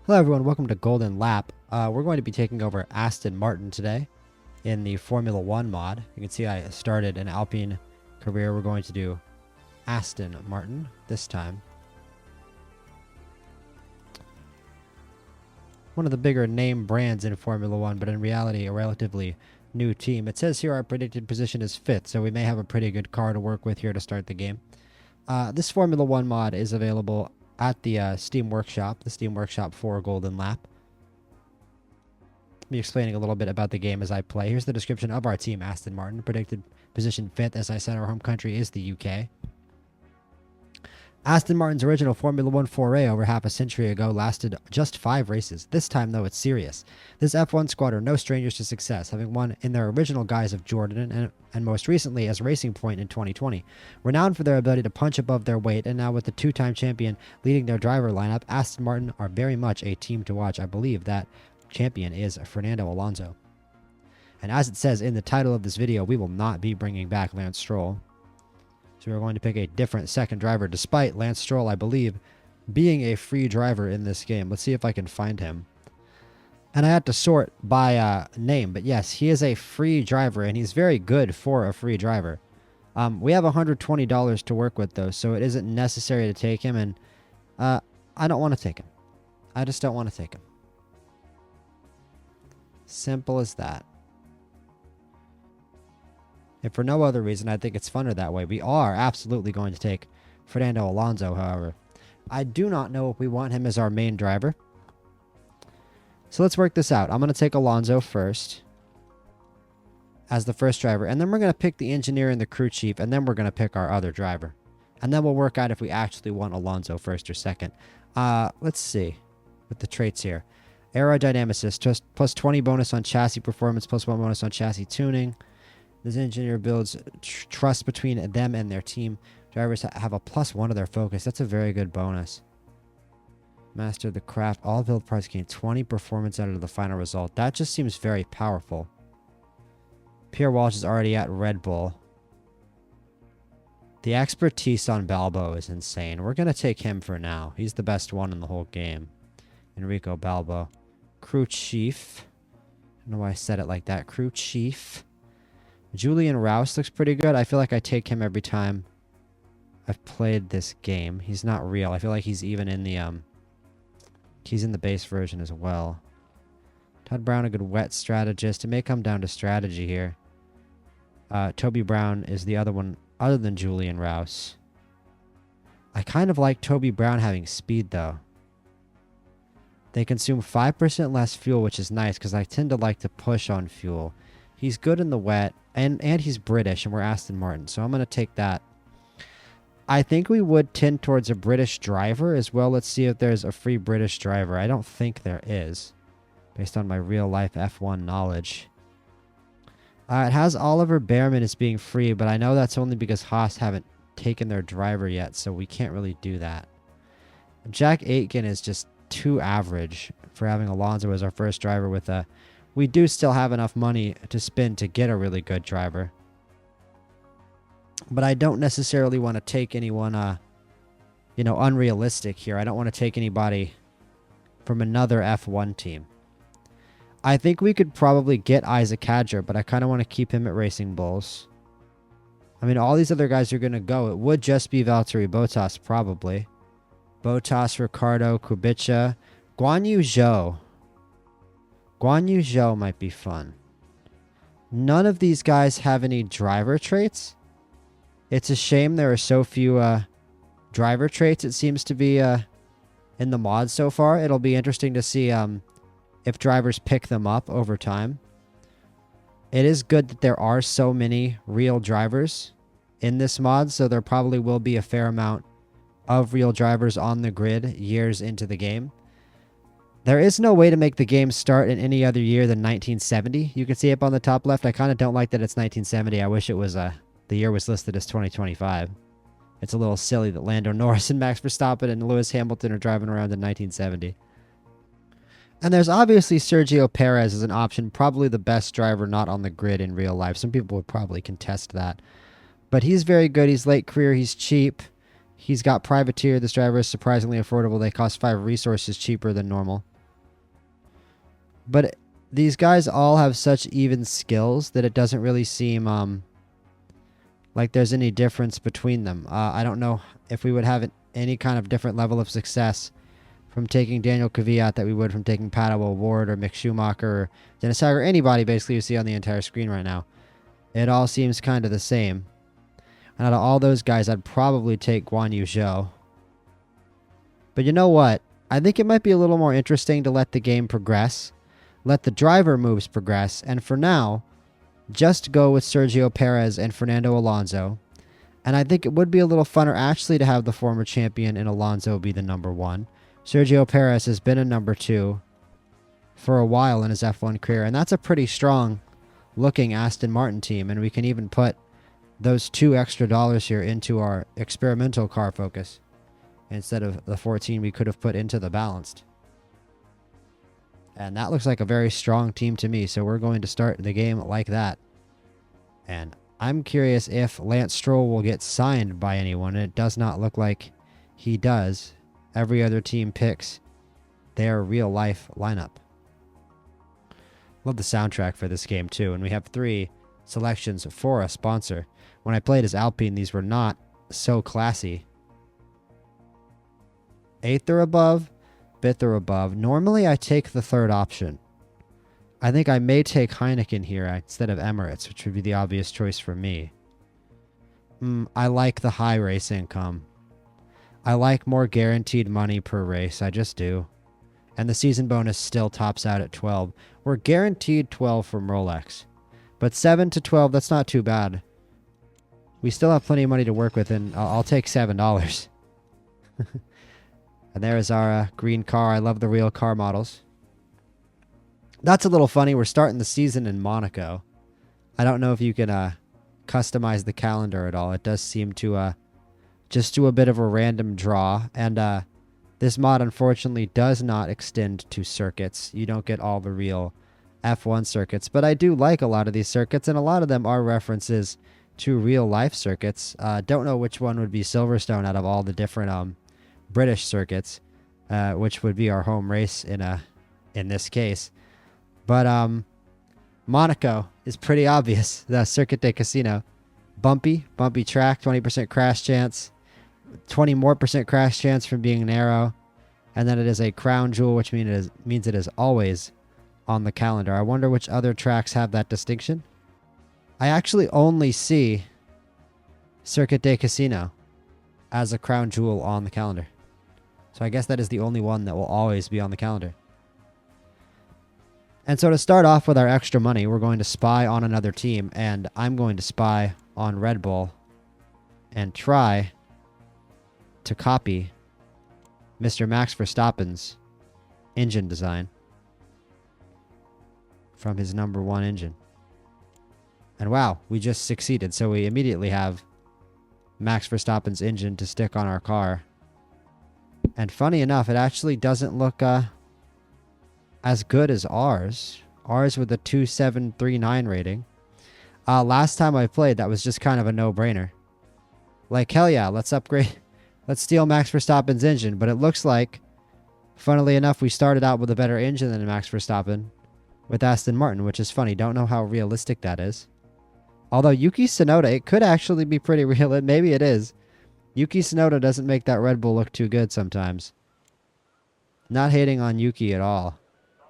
Hello everyone, welcome to Golden Lap. We're going to be taking over Aston Martin today in the Formula 1 mod. You can see I started an Alpine career. We're going to do Aston Martin this time. One of the bigger name brands in Formula 1, but in reality a relatively new team. It says here our predicted position is 5th, so we may have a pretty good car to work with here to start the game. This Formula 1 mod is available at the Steam Workshop, the Steam Workshop for Golden Lap. I'll be explaining a little bit about the game as I play. Here's the description of our team, Aston Martin. Predicted position 5th. As I said, our home country is the UK. Aston Martin's original Formula 1 foray over half a century ago lasted just 5 races. This time, though, it's serious. This F1 squad are no strangers to success, having won in their original guise of Jordan and most recently as Racing Point in 2020. Renowned for their ability to punch above their weight, and now with the two-time champion leading their driver lineup, Aston Martin are very much a team to watch. I believe that champion is Fernando Alonso. And as it says in the title of this video, we will not be bringing back Lance Stroll. So we're going to pick a different second driver, despite Lance Stroll, I believe, being a free driver in this game. Let's see if I can find him. And I had to sort by name, but yes, he is a free driver, and he's very good for a free driver. We have $120 to work with, though, so it isn't necessary to take him, and I don't want to take him. I just don't want to take him. Simple as that. If for no other reason, I think it's funner that way. We are absolutely going to take Fernando Alonso, however. I do not know if we want him as our main driver. So let's work this out. I'm going to take Alonso first as the first driver. And then we're going to pick the engineer and the crew chief. And then we're going to pick our other driver. And then we'll work out if we actually want Alonso first or second. Let's see with the traits here. Aerodynamicist, plus 20 bonus on chassis performance, plus 1 bonus on chassis tuning. This engineer builds trust between them and their team. Drivers have a +1 to their focus. That's a very good bonus. Master the craft. All build parts gain 20 performance out of the final result. That just seems very powerful. Pierre Walsh is already at Red Bull. The expertise on Balbo is insane. We're going to take him for now. He's the best one in the whole game. Enrico Balbo. Crew chief. I don't know why I said it like that. Crew chief. Julian Rouse looks pretty good. I feel like I take him every time I've played this game. He's not real. I feel like he's even in the he's in the base version as well. Todd Brown, a good wet strategist. It may come down to strategy here. Toby Brown is the other one other than Julian Rouse. I kind of like Toby Brown having speed though. They consume 5% less fuel, which is nice because I tend to like to push on fuel. He's good in the wet, and he's British, and we're Aston Martin, so I'm going to take that. I think we would tend towards a British driver as well. Let's see if there's a free British driver. I don't think there is, based on my real-life F1 knowledge. It has Oliver Behrman as being free, but I know that's only because Haas haven't taken their driver yet, so we can't really do that. Jack Aitken is just too average for having Alonso as our first driver with a... We do still have enough money to spend to get a really good driver. But I don't necessarily want to take anyone, unrealistic here. I don't want to take anybody from another F1 team. I think we could probably get Isaac Hadjar, but I kind of want to keep him at Racing Bulls. I mean, all these other guys are going to go. It would just be Valtteri Bottas, probably. Bottas, Ricardo, Kubica, Guan Yu Zhou. Guan Yu Zhou might be fun. None of these guys have any driver traits. It's a shame there are so few driver traits, it seems to be in the mod so far. It'll be interesting to see if drivers pick them up over time. It is good that there are so many real drivers in this mod, so there probably will be a fair amount of real drivers on the grid years into the game. There is no way to make the game start in any other year than 1970. You can see up on the top left. I kind of don't like that it's 1970. I wish it was the year was listed as 2025. It's a little silly that Lando Norris and Max Verstappen and Lewis Hamilton are driving around in 1970. And there's obviously Sergio Perez as an option, probably the best driver not on the grid in real life. Some people would probably contest that. But he's very good. He's late career. He's cheap. He's got privateer. This driver is surprisingly affordable. They cost 5 resources cheaper than normal. But these guys all have such even skills that it doesn't really seem like there's any difference between them. I don't know if we would have any kind of different level of success from taking Daniel Kvyat that we would from taking Pato Ward or Mick Schumacher or Dennis Hauger, or anybody basically you see on the entire screen right now. It all seems kind of the same. And out of all those guys, I'd probably take Guan Yu Zhou. But you know what? I think it might be a little more interesting to let the game progress, let the driver moves progress, and for now, just go with Sergio Perez and Fernando Alonso. And I think it would be a little funner actually to have the former champion in Alonso be the number 1. Sergio Perez has been a number 2 for a while in his F1 career, and that's a pretty strong looking Aston Martin team, and we can even put those $2 extra here into our experimental car focus instead of the 14 we could have put into the balanced. And that looks like a very strong team to me, so we're going to start the game like that. And I'm curious if Lance Stroll will get signed by anyone, and it does not look like he does. Every other team picks their real-life lineup. Love the soundtrack for this game, too, and we have 3 selections for a sponsor. When I played as Alpine, these were not so classy. 8th or above, 5th or above. Normally, I take the 3rd option. I think I may take Heineken here instead of Emirates, which would be the obvious choice for me. I like the high race income. I like more guaranteed money per race. I just do. And the season bonus still tops out at 12. We're guaranteed 12 from Rolex. But 7 to 12, that's not too bad. We still have plenty of money to work with, and I'll take $7. And there is our green car. I love the real car models. That's a little funny. We're starting the season in Monaco. I don't know if you can customize the calendar at all. It does seem to just do a bit of a random draw. And this mod, unfortunately, does not extend to circuits. You don't get all the real F1 circuits. But I do like a lot of these circuits, and a lot of them are references to real-life circuits. Don't know which one would be Silverstone out of all the different British circuits, which would be our home race in this case. But Monaco is pretty obvious. The Circuit des Casinos. Bumpy track, 20% crash chance, 20% more crash chance from being narrow. And then it is a crown jewel, which means it is always on the calendar. I wonder which other tracks have that distinction. I actually only see Circuit des Casinos as a crown jewel on the calendar. So I guess that is the only one that will always be on the calendar. And so to start off with our extra money, we're going to spy on another team, and I'm going to spy on Red Bull and try to copy Mr. Max Verstappen's engine design from his number 1 engine. And wow, we just succeeded. So we immediately have Max Verstappen's engine to stick on our car. And funny enough, it actually doesn't look as good as ours. Ours with a 2739 rating. Last time I played, that was just kind of a no-brainer. Like, hell yeah, let's upgrade. Let's steal Max Verstappen's engine. But it looks like, funnily enough, we started out with a better engine than Max Verstappen with Aston Martin, which is funny. Don't know how realistic that is. Although Yuki Tsunoda, it could actually be pretty real. Maybe it is. Yuki Tsunoda doesn't make that Red Bull look too good sometimes. Not hating on Yuki at all.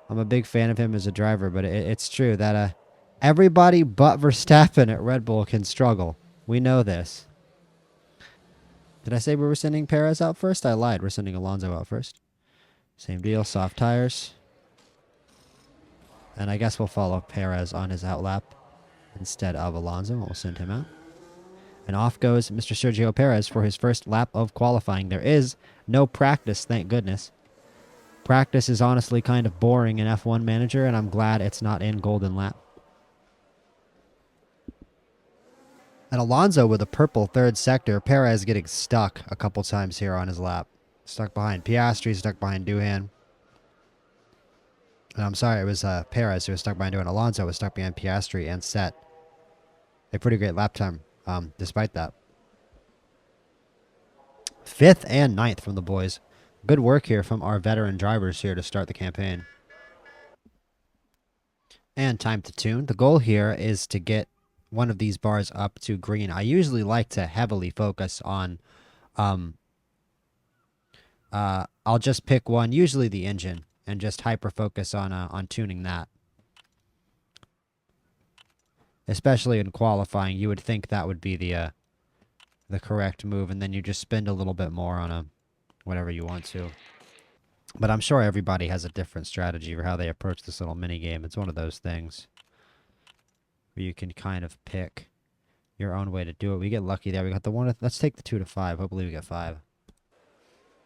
I'm a big fan of him as a driver, but it's true that everybody but Verstappen at Red Bull can struggle. We know this. Did I say we were sending Perez out first? I lied. We're sending Alonso out first. Same deal. Soft tires. And I guess we'll follow Perez on his outlap instead of Alonso. We'll send him out. And off goes Mr. Sergio Perez for his first lap of qualifying. There is no practice, thank goodness. Practice is honestly kind of boring in F1 Manager, and I'm glad it's not in Golden Lap. And Alonso with a purple 3rd sector. Perez getting stuck a couple times here on his lap. Stuck behind Piastri, stuck behind Doohan. And I'm sorry, it was Perez who was stuck behind Doohan. Alonso was stuck behind Piastri and set a pretty great lap time despite that. 5th and 9th from the boys. Good work here from our veteran drivers here to start the campaign. And time to tune. The goal here is to get one of these bars up to green. I usually like to heavily focus on, I'll just pick one, usually the engine, and just hyper focus on tuning that. Especially in qualifying, you would think that would be the correct move, and then you just spend a little bit more on whatever you want to. But I'm sure everybody has a different strategy for how they approach this little mini game. It's one of those things where you can kind of pick your own way to do it. We get lucky there. We got the one. Let's take the 2 to 5. Hopefully we get 5.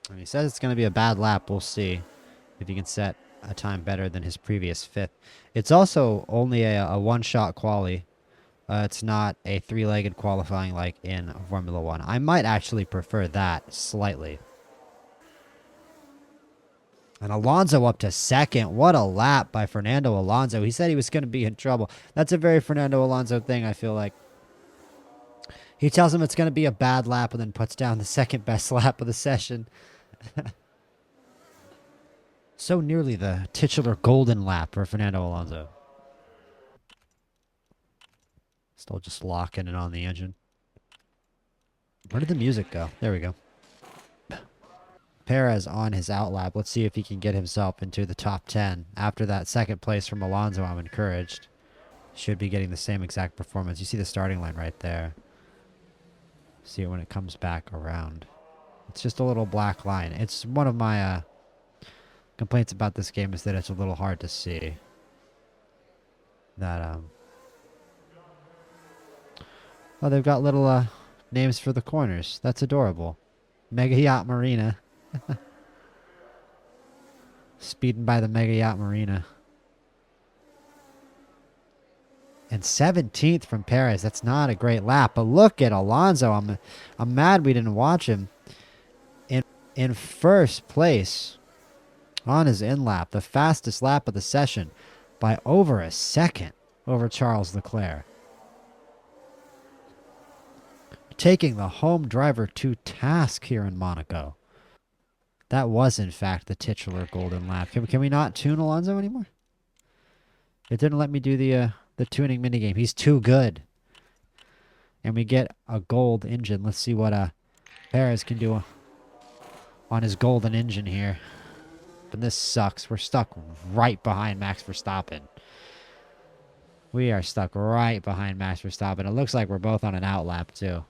And he says it's going to be a bad lap. We'll see if he can set a time better than his previous 5th. It's also only a one-shot quali. It's not a 3-legged qualifying like in Formula 1. I might actually prefer that slightly. And Alonso up to 2nd. What a lap by Fernando Alonso. He said he was going to be in trouble. That's a very Fernando Alonso thing, I feel like. He tells him it's going to be a bad lap and then puts down the 2nd best lap of the session. So nearly the titular golden lap for Fernando Alonso. Still just locking it on the engine. Where did the music go? There we go. Perez on his outlap. Let's see if he can get himself into the top 10. After that 2nd place from Alonso, I'm encouraged. Should be getting the same exact performance. You see the starting line right there. See it when it comes back around. It's just a little black line. It's one of my complaints about this game is that it's a little hard to see. That oh, they've got little names for the corners. That's adorable. Mega Yacht Marina. Speeding by the Mega Yacht Marina. And 17th from Perez. That's not a great lap. But look at Alonso. I'm mad we didn't watch him. In first place on his in-lap. The fastest lap of the session by over a second over Charles Leclerc. Taking the home driver to task here in Monaco. That was, in fact, the titular golden lap. Can we not tune Alonso anymore? It didn't let me do the tuning minigame. He's too good. And we get a gold engine. Let's see what Perez can do on his golden engine here. But this sucks. We're stuck right behind Max Verstappen. We are stuck right behind Max Verstappen. It looks like we're both on an outlap, too.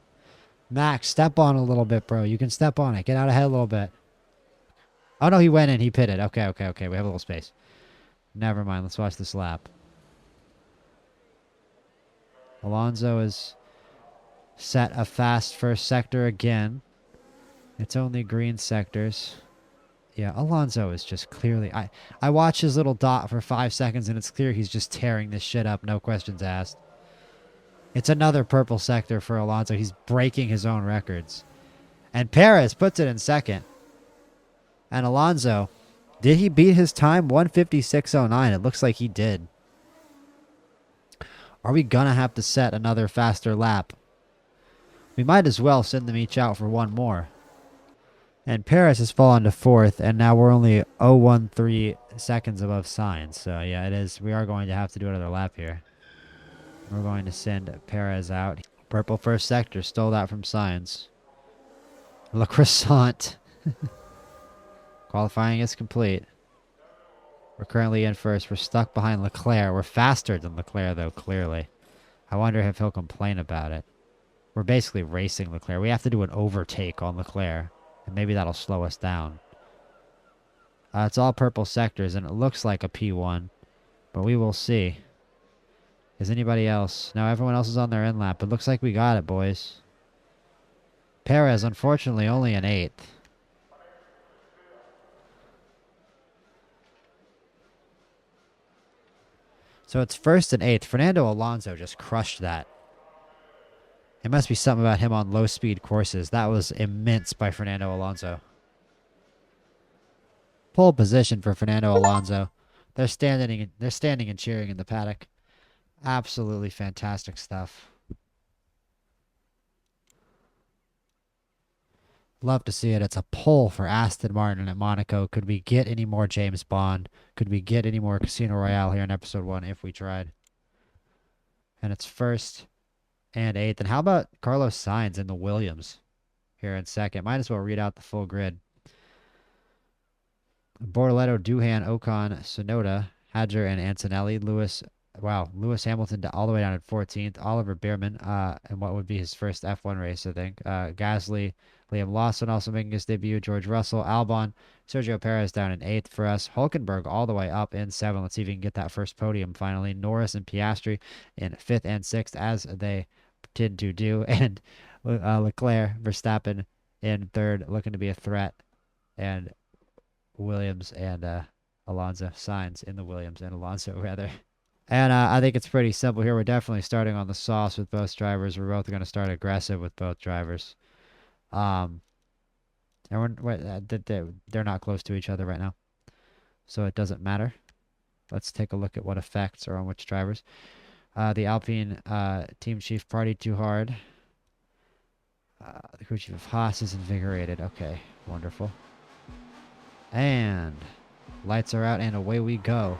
Max, step on a little bit, bro. You can step on it. Get out ahead a little bit. Oh, no, he went in. He pitted. Okay. We have a little space. Never mind. Let's watch this lap. Alonso is set a fast first sector again. It's only green sectors. Yeah, Alonso is just clearly... I watch his little dot for 5 seconds, and it's clear he's just tearing this shit up. No questions asked. It's another purple sector for Alonso. He's breaking his own records. And Perez puts it in 2nd. And Alonso, did he beat his time? 1:56.09. It looks like he did. Are we going to have to set another faster lap? We might as well send them each out for one more. And Perez has fallen to 4th, and now we're only 0.13 seconds above Sainz. So, yeah, it is. We are going to have to do another lap here. We're going to send Perez out. Purple first sector, stole that from Sainz. Le Croissant. Qualifying is complete. We're currently in first. We're stuck behind Leclerc. We're faster than Leclerc, though, clearly. I wonder if he'll complain about it. We're basically racing Leclerc. We have to do an overtake on Leclerc, and maybe that'll slow us down. It's all purple sectors, and it looks like a P1, but we will see. Is anybody else? No, everyone else is on their in-lap. It looks like we got it, boys. Perez, unfortunately, only an 8th. So it's 1st and 8th. Fernando Alonso just crushed that. It must be something about him on low-speed courses. That was immense by Fernando Alonso. Pole position for Fernando Alonso. They're standing and cheering in the paddock. Absolutely fantastic stuff. Love to see it. It's a pull for Aston Martin at Monaco. Could we get any more James Bond? Could we get any more Casino Royale here in episode 1 if we tried? And it's first and 8th. And how about Carlos Sainz in the Williams here in second? Might as well read out the full grid. Bortoletto, Doohan, Ocon, Sonoda, Hadger, and Antonelli. Lewis Hamilton all the way down at 14th. Oliver Bierman, and what would be his first F1 race, I think. Gasly, Liam Lawson also making his debut. George Russell, Albon, Sergio Perez down in 8th for us. Hulkenberg all the way up in 7th. Let's see if we can get that first podium finally. Norris and Piastri in 5th and 6th, as they tend to do. And Leclerc, Verstappen in 3rd, looking to be a threat. And Williams and Alonso, Sainz in the Williams, and Alonso rather. And I think it's pretty simple here. We're definitely starting on the sauce with both drivers. We're both going to start aggressive with both drivers. And they're not close to each other right now, so it doesn't matter. Let's take a look at what effects are on which drivers. The Alpine team chief partied too hard. The crew chief of Haas is invigorated. Okay, wonderful. And lights are out, and away we go.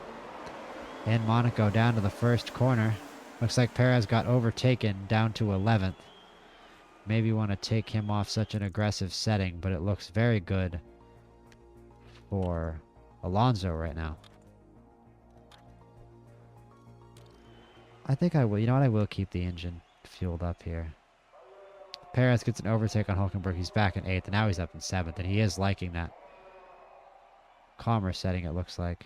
In Monaco, down to the first corner. Looks like Perez got overtaken down to 11th. Maybe want to take him off such an aggressive setting, but it looks very good for Alonso right now. I think I will. You know what? I will keep the engine fueled up here. Perez gets an overtake on Hulkenberg. He's back in 8th, and now he's up in 7th, and he is liking that calmer setting, it looks like.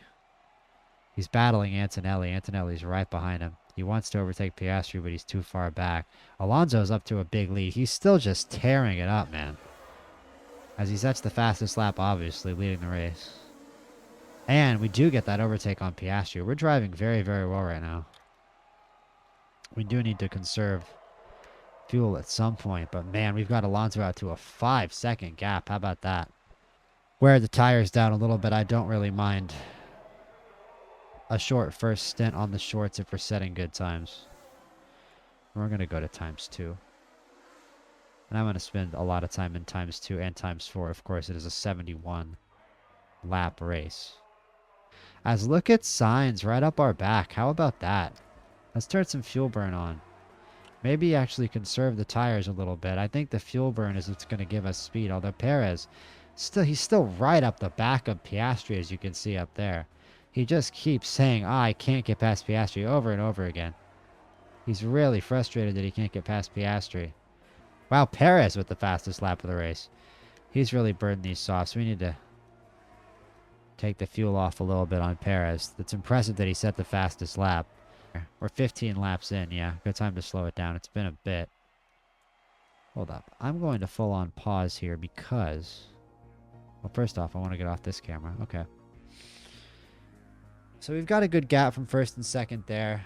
He's battling Antonelli. Antonelli's right behind him. He wants to overtake Piastri, but he's too far back. Alonso's up to a big lead. He's still just tearing it up, man. As he sets the fastest lap, obviously, leading the race. And we do get that overtake on Piastri. We're driving very, very well right now. We do need to conserve fuel at some point, but man, we've got Alonso out to a 5-second gap. How about that? Wear the tires down a little bit. I don't really mind a short first stint on the shorts if we're setting good times. We're going to go to ×2. And I'm going to spend a lot of time in ×2 and ×4. Of course, it is a 71 lap race. As look at Sainz right up our back. How about that? Let's turn some fuel burn on. Maybe actually conserve the tires a little bit. I think the fuel burn is what's going to give us speed. Although Perez, he's still right up the back of Piastri, as you can see up there. He just keeps saying, I can't get past Piastri over and over again. He's really frustrated that he can't get past Piastri. Wow, Perez with the fastest lap of the race. He's really burned these softs. We need to take the fuel off a little bit on Perez. It's impressive that he set the fastest lap. We're 15 laps in, yeah. Good time to slow it down. It's been a bit. Hold up. I'm going to full on pause here because... Well, first off, I want to get off this camera. Okay. So we've got a good gap from first and second there.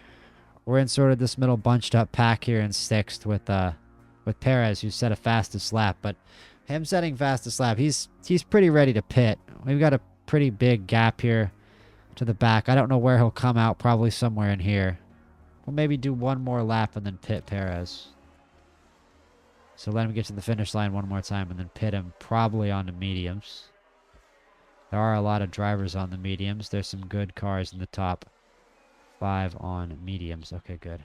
We're in sort of this middle bunched up pack here in 6th with Perez, who set a fastest lap. But him setting fastest lap, he's pretty ready to pit. We've got a pretty big gap here to the back. I don't know where he'll come out, probably somewhere in here. We'll maybe do one more lap and then pit Perez. So let him get to the finish line one more time and then pit him probably on the mediums. There are a lot of drivers on the mediums. There's some good cars in the top 5 on mediums. Okay, good.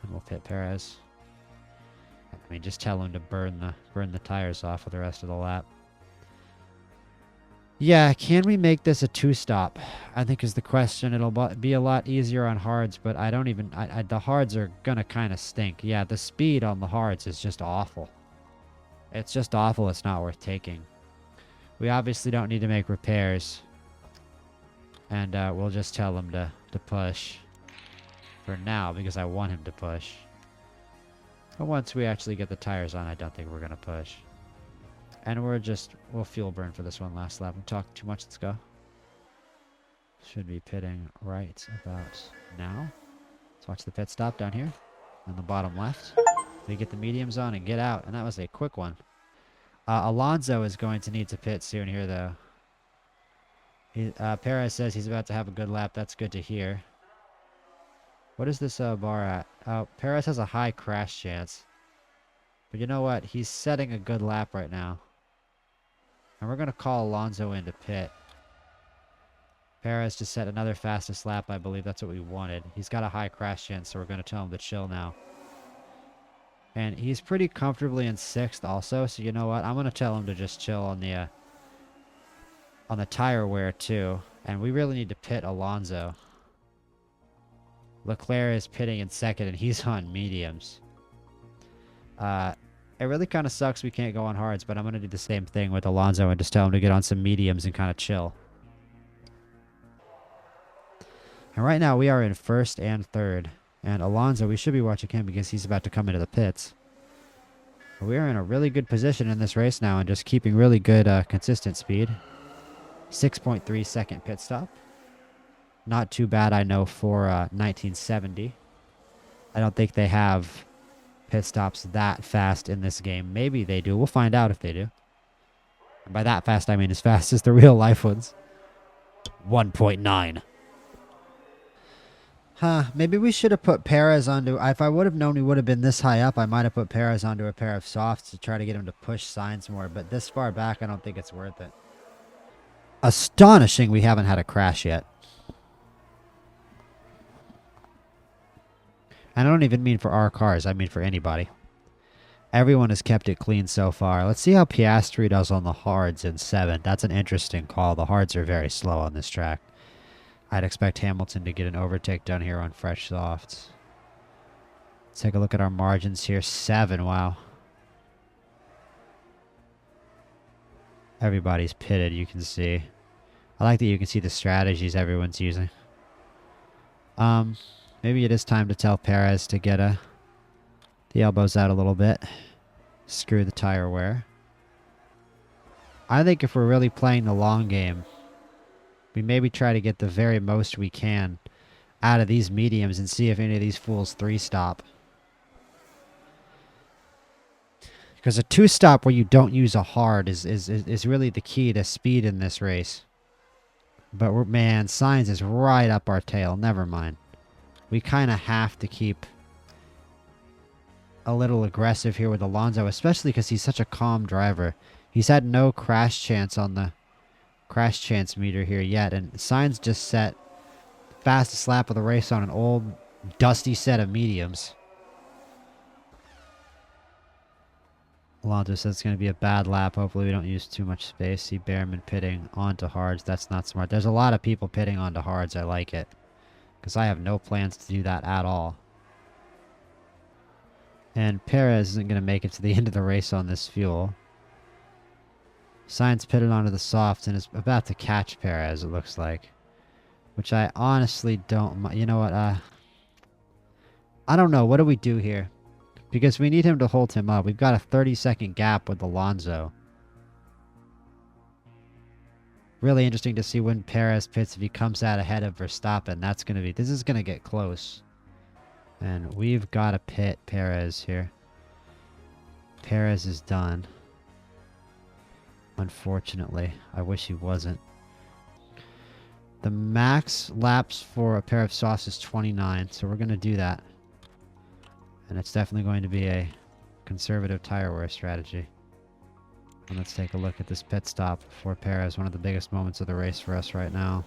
And we'll pit Perez. I mean, just tell him to burn the tires off for the rest of the lap. Yeah, can we make this a 2-stop? I think is the question. It'll be a lot easier on hards, but I don't even... the hards are gonna kind of stink. Yeah, the speed on the hards is just awful. It's just awful. It's not worth taking. We obviously don't need to make repairs. And we'll just tell him to push. For now, because I want him to push. But once we actually get the tires on, I don't think we're going to push. And we'll fuel burn for this one last lap. I'm talking too much. Let's go. Should be pitting right about now. Let's watch the pit stop down here on the bottom left. We get the mediums on and get out. And that was a quick one. Alonso is going to need to pit soon here, though. Perez says he's about to have a good lap. That's good to hear. What is this bar at? Perez has a high crash chance. But you know what? He's setting a good lap right now. And we're going to call Alonso into pit. Perez just set another fastest lap, I believe. That's what we wanted. He's got a high crash chance, so we're going to tell him to chill now. And he's pretty comfortably in 6th also, so you know what? I'm going to tell him to just chill on the tire wear too. And we really need to pit Alonso. Leclerc is pitting in 2nd, and he's on mediums. It really kind of sucks we can't go on hards, but I'm going to do the same thing with Alonso and just tell him to get on some mediums and kind of chill. And right now we are in 1st and 3rd. And Alonso, we should be watching him because he's about to come into the pits. We are in a really good position in this race now and just keeping really good consistent speed. 6.3 second pit stop. Not too bad, I know, for 1970. I don't think they have pit stops that fast in this game. Maybe they do. We'll find out if they do. And by that fast, I mean as fast as the real life ones. 1.9. Huh, maybe we should have put Perez onto... If I would have known he would have been this high up, I might have put Perez onto a pair of softs to try to get him to push Sainz more. But this far back, I don't think it's worth it. Astonishing we haven't had a crash yet. And I don't even mean for our cars. I mean for anybody. Everyone has kept it clean so far. Let's see how Piastri does on the hards in 7th. That's an interesting call. The hards are very slow on this track. I'd expect Hamilton to get an overtake done here on fresh softs. Let's take a look at our margins here. 7, wow. Everybody's pitted, you can see. I like that you can see the strategies everyone's using. Maybe it is time to tell Perez to get the elbows out a little bit. Screw the tire wear. I think if we're really playing the long game, we maybe try to get the very most we can out of these mediums and see if any of these fools 3-stop. Because a 2-stop where you don't use a hard is really the key to speed in this race. But man, Sainz is right up our tail. Never mind. We kind of have to keep a little aggressive here with Alonso, especially because he's such a calm driver. He's had no crash chance on the crash chance meter here yet, and Sainz just set fastest lap of the race on an old dusty set of mediums. Alonso says it's going to be a bad lap. Hopefully we don't use too much space. See Behrman pitting onto hards. That's not smart. There's a lot of people pitting onto hards. I like it. Because I have no plans to do that at all. And Perez isn't going to make it to the end of the race on this fuel. Sainz pitted onto the softs and is about to catch Perez, it looks like. Which I honestly don't... You know what? I don't know. What do we do here? Because we need him to hold him up. We've got a 30-second gap with Alonso. Really interesting to see when Perez pits if he comes out ahead of Verstappen. That's going to be... This is going to get close. And we've got to pit Perez here. Perez is done. Unfortunately. I wish he wasn't. The max laps for a pair of softs is 29. So we're going to do that. And it's definitely going to be a conservative tire wear strategy. And let's take a look at this pit stop for Perez. One of the biggest moments of the race for us right now.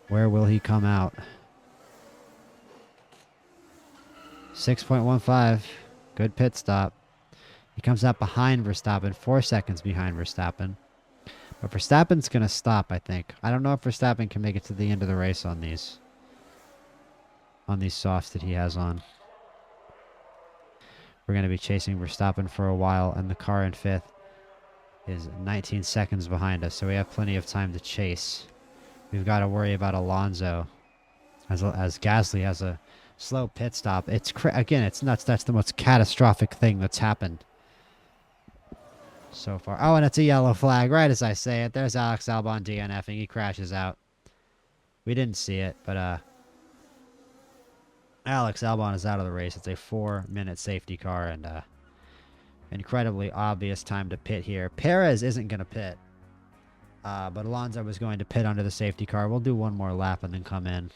Where will he come out? 6.15. Good pit stop. He comes out behind Verstappen. 4 seconds behind Verstappen. But Verstappen's going to stop, I think. I don't know if Verstappen can make it to the end of the race on these softs that he has on. We're going to be chasing Verstappen for a while, and the car in 5th is 19 seconds behind us, so we have plenty of time to chase. We've got to worry about Alonso, as Gasly has a slow pit stop. Again, it's nuts. That's the most catastrophic thing that's happened so far. Oh, and it's a yellow flag, right as I say it. There's Alex Albon DNFing. He crashes out. We didn't see it, but Alex Albon is out of the race. It's a 4-minute safety car, and incredibly obvious time to pit here. Perez isn't going to pit, but Alonso was going to pit under the safety car. We'll do one more lap and then come in,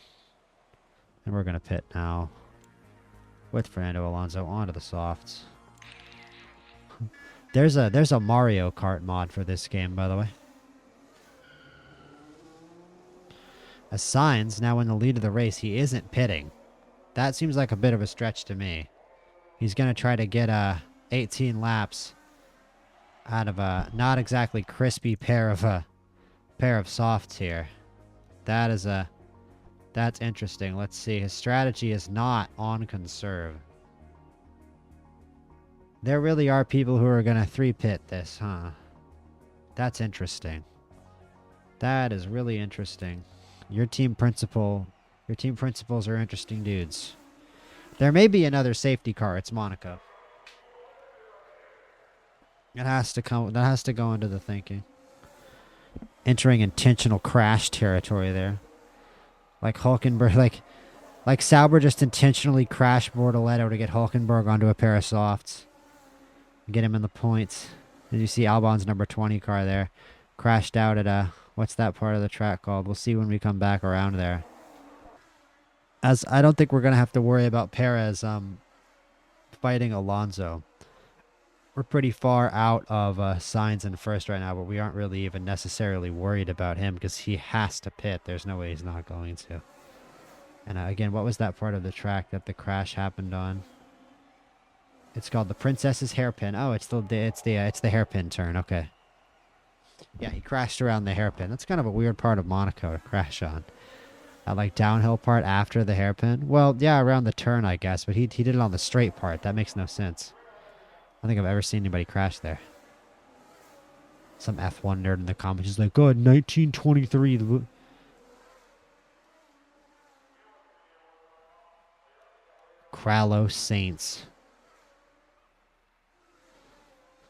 and we're going to pit now. with Fernando Alonso onto the softs. There's a Mario Kart mod for this game, by the way. As Sainz now in the lead of the race, he isn't pitting. That seems like a bit of a stretch to me. He's going to try to get 18 laps out of a not exactly crispy pair of softs here. That's interesting. Let's see. His strategy is not on conserve. There really are people who are going to 3-pit this, huh? That's interesting. That is really interesting. Your team principals are interesting dudes. There may be another safety car. It's Monaco. That has to go into the thinking. Entering intentional crash territory there. Like Hulkenberg, like Sauber just intentionally crashed Bortoletto to get Hulkenberg onto a pair of softs. Get him in the points. Did you see Albon's number 20 car there? Crashed out at what's that part of the track called? We'll see when we come back around there. As I don't think we're going to have to worry about Perez fighting Alonso. We're pretty far out of Sainz in first right now, but we aren't really even necessarily worried about him because he has to pit. There's no way he's not going to. And again, what was that part of the track that the crash happened on? It's called the Princess's Hairpin. Oh, it's the hairpin turn. Okay. Yeah, he crashed around the hairpin. That's kind of a weird part of Monaco to crash on. That like downhill part after the hairpin. Well, yeah, around the turn, I guess, but he did it on the straight part. That makes no sense. I don't think I've ever seen anybody crash there. Some F1 nerd in the comments is like, God, 1923. Krallos Saints.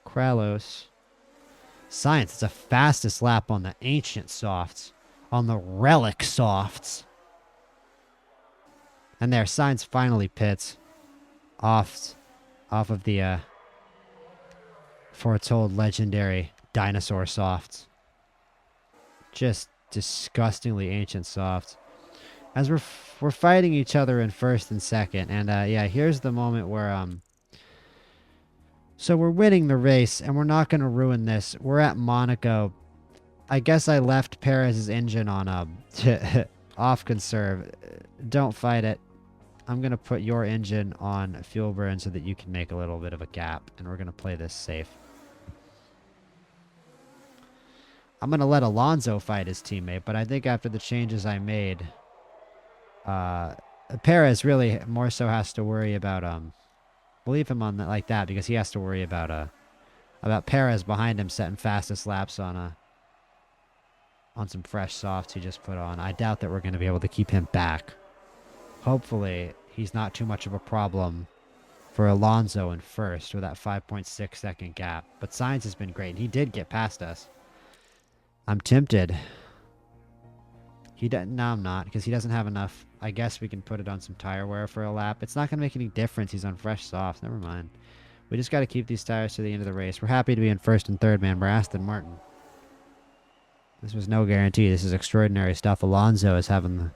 Krallos. Sainz, it's the fastest lap on the ancient softs. On the relic softs. And there, Sainz finally pits. Off of the foretold legendary dinosaur softs. Just disgustingly ancient softs. As we're fighting each other in first and second, and yeah, here's the moment where so we're winning the race, and we're not going to ruin this. We're at Monaco. I guess I left Perez's engine on off conserve. Don't fight it. I'm going to put your engine on fuel burn so that you can make a little bit of a gap, and we're going to play this safe. I'm going to let Alonso fight his teammate, but I think after the changes I made, Perez really more so has to worry about we'll leave him on like that because he has to worry about Perez behind him setting fastest laps on some fresh softs he just put on. I doubt that we're going to be able to keep him back. Hopefully, he's not too much of a problem for Alonso in first with that 5.6 second gap. But Sainz has been great. He did get past us. I'm tempted. No, I'm not, because he doesn't have enough. I guess we can put it on some tire wear for a lap. It's not going to make any difference. He's on fresh softs. Never mind. We just got to keep these tires to the end of the race. We're happy to be in first and third, man. We're Aston Martin. This was no guarantee. This is extraordinary stuff. Alonso is having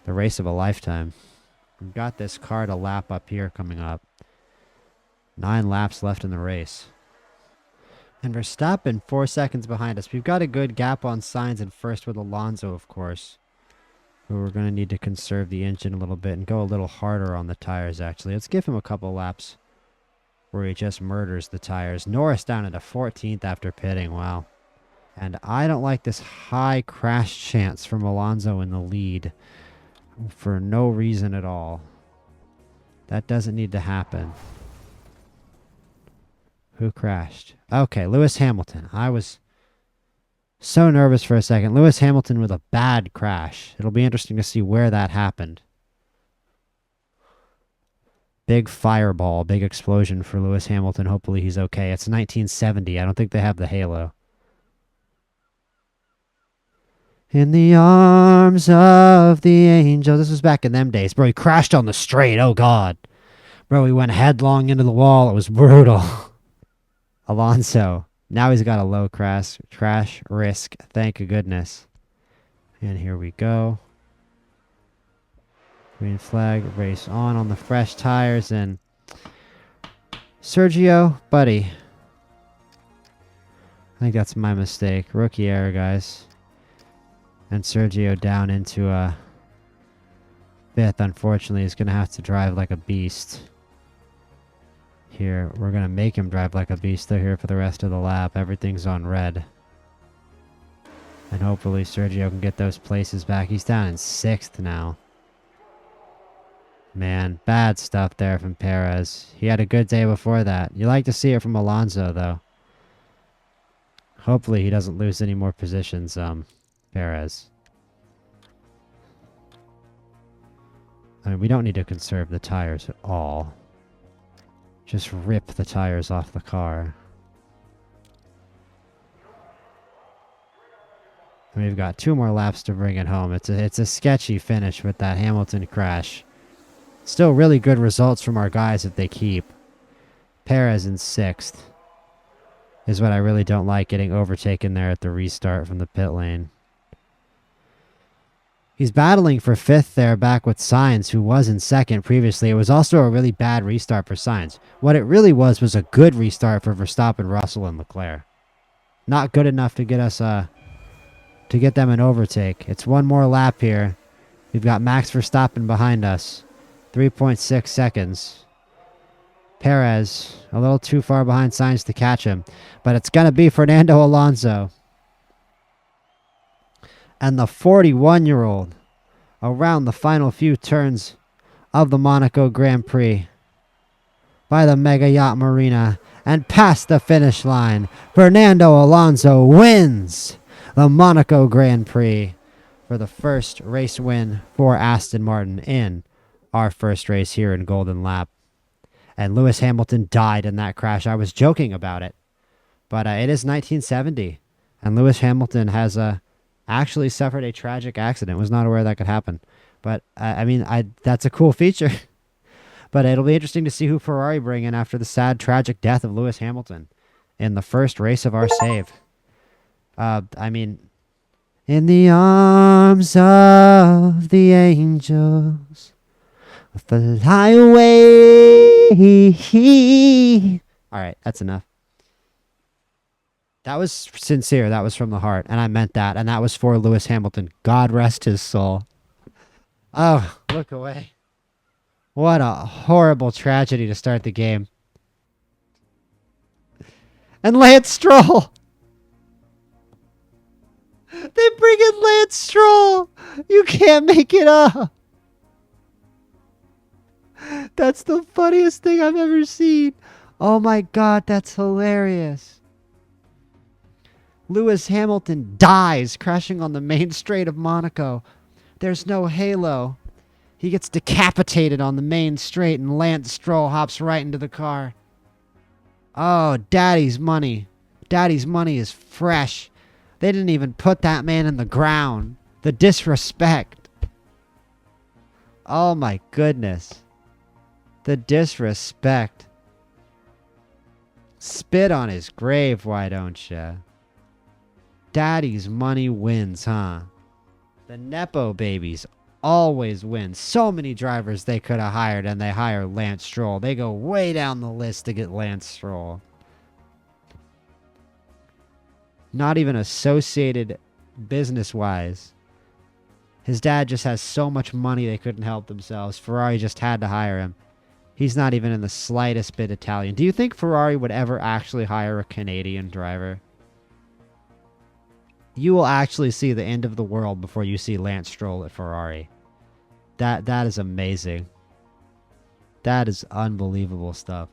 the race of a lifetime. We've got this car to lap up here coming up. 9 laps left in the race. And Verstappen 4 seconds behind us. We've got a good gap on Sainz in first with Alonso, of course. But we're going to need to conserve the engine a little bit and go a little harder on the tires, actually. Let's give him a couple laps where he just murders the tires. Norris down into 14th after pitting. Wow. And I don't like this high crash chance from Alonso in the lead for no reason at all. That doesn't need to happen. Who crashed? Okay, Lewis Hamilton. I was so nervous for a second. Lewis Hamilton with a bad crash. It'll be interesting to see where that happened. Big fireball, big explosion for Lewis Hamilton. Hopefully he's okay. It's 1970. I don't think they have the halo. In the arms of the angel. This was back in them days. Bro, he crashed on the straight. Oh, God. Bro, he went headlong into the wall. It was brutal. Alonso. Now he's got a low crash risk. Thank goodness. And here we go. Green flag, race on the fresh tires, and Sergio, buddy. I think that's my mistake. Rookie error, guys. And Sergio down into a fifth. Unfortunately, he's going to have to drive like a beast. Here, we're going to make him drive like a beast though here for the rest of the lap. Everything's on red. And hopefully Sergio can get those places back. He's down in sixth now. Man, bad stuff there from Perez. He had a good day before that. You like to see it from Alonso, though. Hopefully he doesn't lose any more positions, Perez. I mean, we don't need to conserve the tires at all. Just rip the tires off the car. And we've got 2 more laps to bring it home. It's a sketchy finish with that Hamilton crash. Still really good results from our guys if they keep. Perez in 6th is what I really don't like, getting overtaken there at the restart from the pit lane. He's battling for 5th there back with Sainz, who was in 2nd previously. It was also a really bad restart for Sainz. What it really was a good restart for Verstappen, Russell, and Leclerc. Not good enough to get us to get them an overtake. It's 1 more lap here. We've got Max Verstappen behind us. 3.6 seconds. Perez, a little too far behind Sainz to catch him. But it's going to be Fernando Alonso. And the 41-year-old around the final few turns of the Monaco Grand Prix by the Mega Yacht Marina and past the finish line. Fernando Alonso wins the Monaco Grand Prix for the first race win for Aston Martin in our first race here in Golden Lap. And Lewis Hamilton died in that crash. I was joking about it, but it is 1970, and Lewis Hamilton has actually suffered a tragic accident. Was not aware that could happen, but I mean, that's a cool feature. But it'll be interesting to see who Ferrari bring in after the sad, tragic death of Lewis Hamilton in the first race of our save. I mean, in the arms of the angels, fly away. All right, that's enough. That was sincere. That was from the heart, and I meant that. And that was for Lewis Hamilton. God rest his soul. Oh, look away. What a horrible tragedy to start the game. And Lance Stroll. They bring in Lance Stroll. You can't make it up. That's the funniest thing I've ever seen. Oh my God, that's hilarious. Lewis Hamilton dies crashing on the main straight of Monaco. There's no halo. He gets decapitated on the main straight, and Lance Stroll hops right into the car. Oh, daddy's money. Daddy's money is fresh. They didn't even put that man in the ground. The disrespect. Oh my goodness. The disrespect. Spit on his grave, why don't ya? Daddy's money wins, huh? The Nepo babies always win. So many drivers they could have hired, and they hire Lance Stroll. They go way down the list to get Lance Stroll. Not even associated business-wise. His dad just has so much money they couldn't help themselves. Ferrari just had to hire him. He's not even in the slightest bit Italian. Do you think Ferrari would ever actually hire a Canadian driver? You will actually see the end of the world before you see Lance Stroll at Ferrari. That is amazing. That is unbelievable stuff.